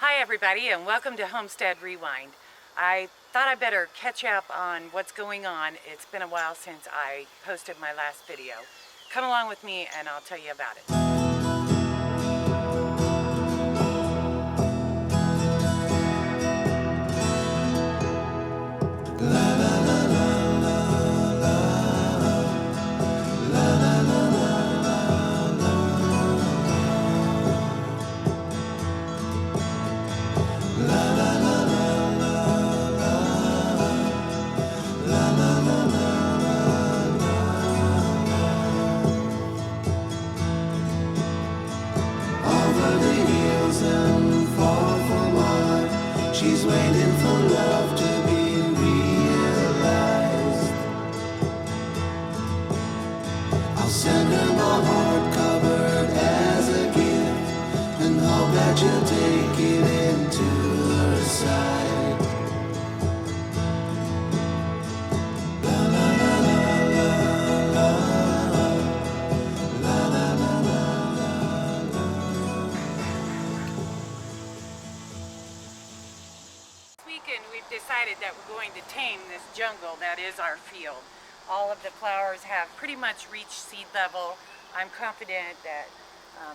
Hi everybody, and welcome to Homestead Rewind. I thought I better catch up on what's going on. It's been a while since I posted my last video. Come along with me and I'll tell you about it. She's waiting for love to be realized. I'll send her my heart covered as a gift and hope that you'll take it into her side. La la la la la la la la la la. Weekend we've decided that we're going to tame this jungle that is our field. All of the flowers have pretty much reached seed level. I'm confident that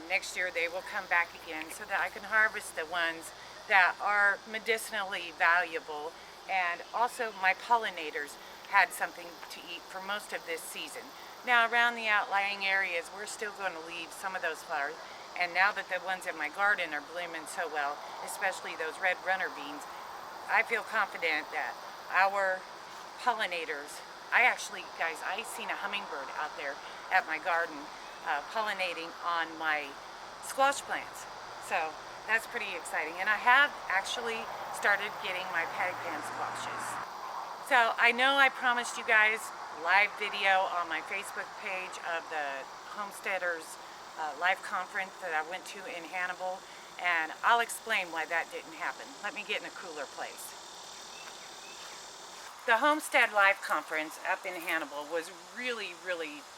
next year they will come back again so that I can harvest the ones that are medicinally valuable, and also my pollinators had something to eat for most of this season. Now around the outlying areas we're still going to leave some of those flowers, and now that the ones in my garden are blooming so well, especially those red runner beans, I feel confident that our pollinators, guys, I seen a hummingbird out there at my garden pollinating on my squash plants. So that's pretty exciting. And I have actually started getting my padpan squashes. So I know I promised you guys live video on my Facebook page of the Homesteaders Life Conference that I went to in Hannibal. And I'll explain why that didn't happen. Let me get in a cooler place. The Homestead Life Conference up in Hannibal was really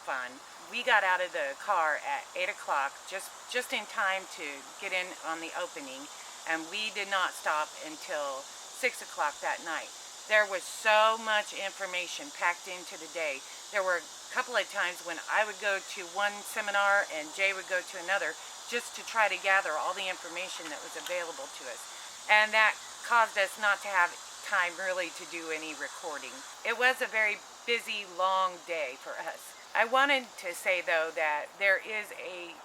fun. We got out of the car at 8 o'clock, just in time to get in on the opening, and we did not stop until 6 o'clock that night. There was so much information packed into the day. There were a couple of times when I would go to one seminar and Jay would go to another, just to try to gather all the information that was available to us. And that caused us not to have time really to do any recording. It was a very busy, long day for us. I wanted to say though that there is a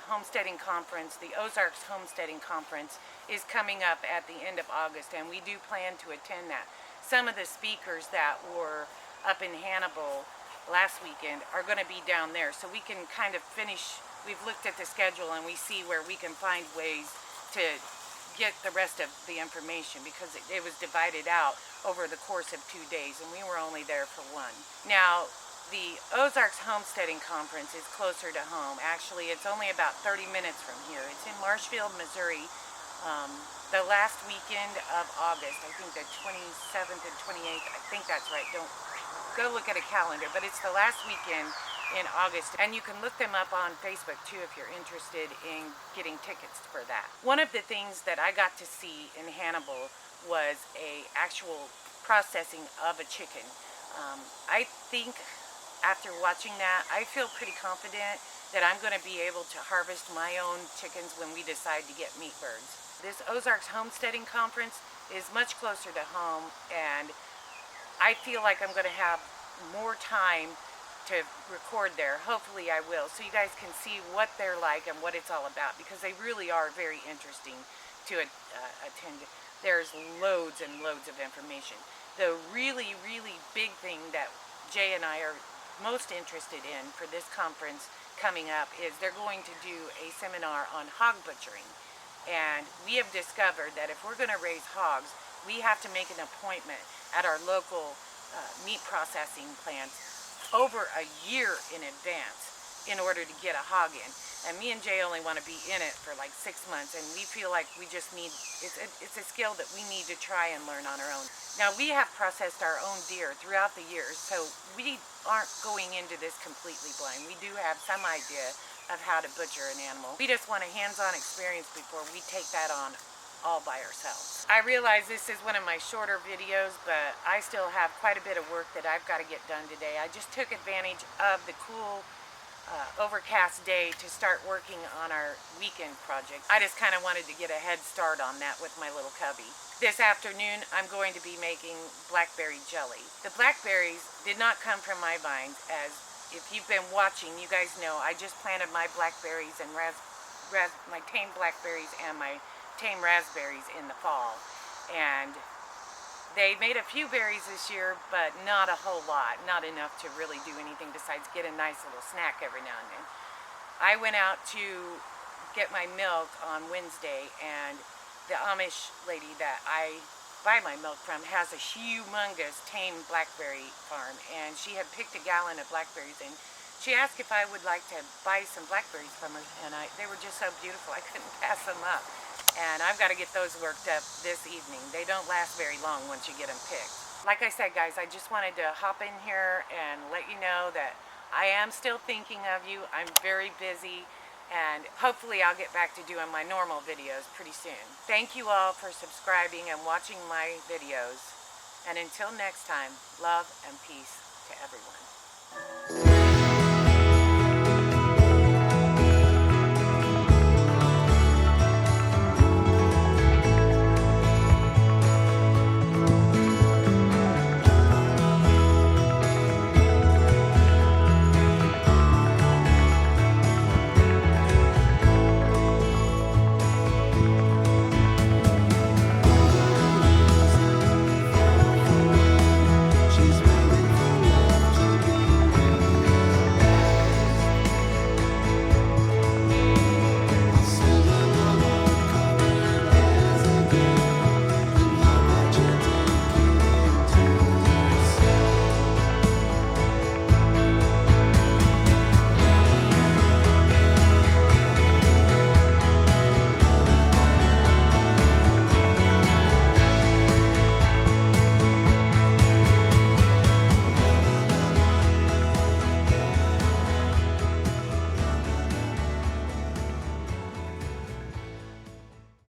homesteading conference. The Ozarks Homesteading Conference is coming up at the end of August, and we do plan to attend that. Some of the speakers that were up in Hannibal last weekend are going to be down there, so we can kind of finish. We've looked at the schedule and we see where we can find ways to get the rest of the information, because it was divided out over the course of 2 days and we were only there for one. Now, the Ozarks Homesteading Conference is closer to home. Actually, it's only about 30 minutes from here. It's in Marshfield, Missouri. The last weekend of August, I think the 27th and 28th, I think that's right. Don't go look at a calendar, but it's the last weekend in August, and you can look them up on Facebook too if you're interested in getting tickets for that. One of the things that I got to see in Hannibal was a actual processing of a chicken. I think after watching that, I feel pretty confident that I'm going to be able to harvest my own chickens when we decide to get meat birds. This Ozarks Homesteading Conference is much closer to home, and I feel like I'm going to have more time to record there. Hopefully I will, so you guys can see what they're like and what it's all about, because they really are very interesting to attend. There's loads and loads of information. The really big thing that Jay and I are most interested in for this conference coming up is they're going to do a seminar on hog butchering. And we have discovered that if we're going to raise hogs, we have to make an appointment at our local meat processing plants over a year in advance in order to get a hog in. And me and Jay only want to be in it for like 6 months, and we feel like we just need, it's a skill that we need to try and learn on our own. Now, we have processed our own deer throughout the years, so we aren't going into this completely blind. We do have some idea of how to butcher an animal. We just want a hands-on experience before we take that on all by ourselves. I realize this is one of my shorter videos, but I still have quite a bit of work that I've got to get done today. I just took advantage of the cool overcast day to start working on our weekend project. I just kind of wanted to get a head start on that with my little cubby. This afternoon I'm going to be making blackberry jelly. The blackberries did not come from my vines, as if you've been watching, you guys know I just planted my blackberries and my tame blackberries and my tame raspberries in the fall, and they made a few berries this year, but not a whole lot, not enough to really do anything besides get a nice little snack every now and then. I went out to get my milk on Wednesday, and the Amish lady that I buy my milk from has a humongous tame blackberry farm, and she had picked a gallon of blackberries, and she asked if I would like to buy some blackberries from her, and they were just so beautiful I couldn't pass them up. And I've got to get those worked up this evening. They don't last very long once you get them picked. Like I said, guys, I just wanted to hop in here and let you know that I am still thinking of you. I'm very busy, and hopefully I'll get back to doing my normal videos pretty soon. Thank you all for subscribing and watching my videos. And until next time, love and peace to everyone.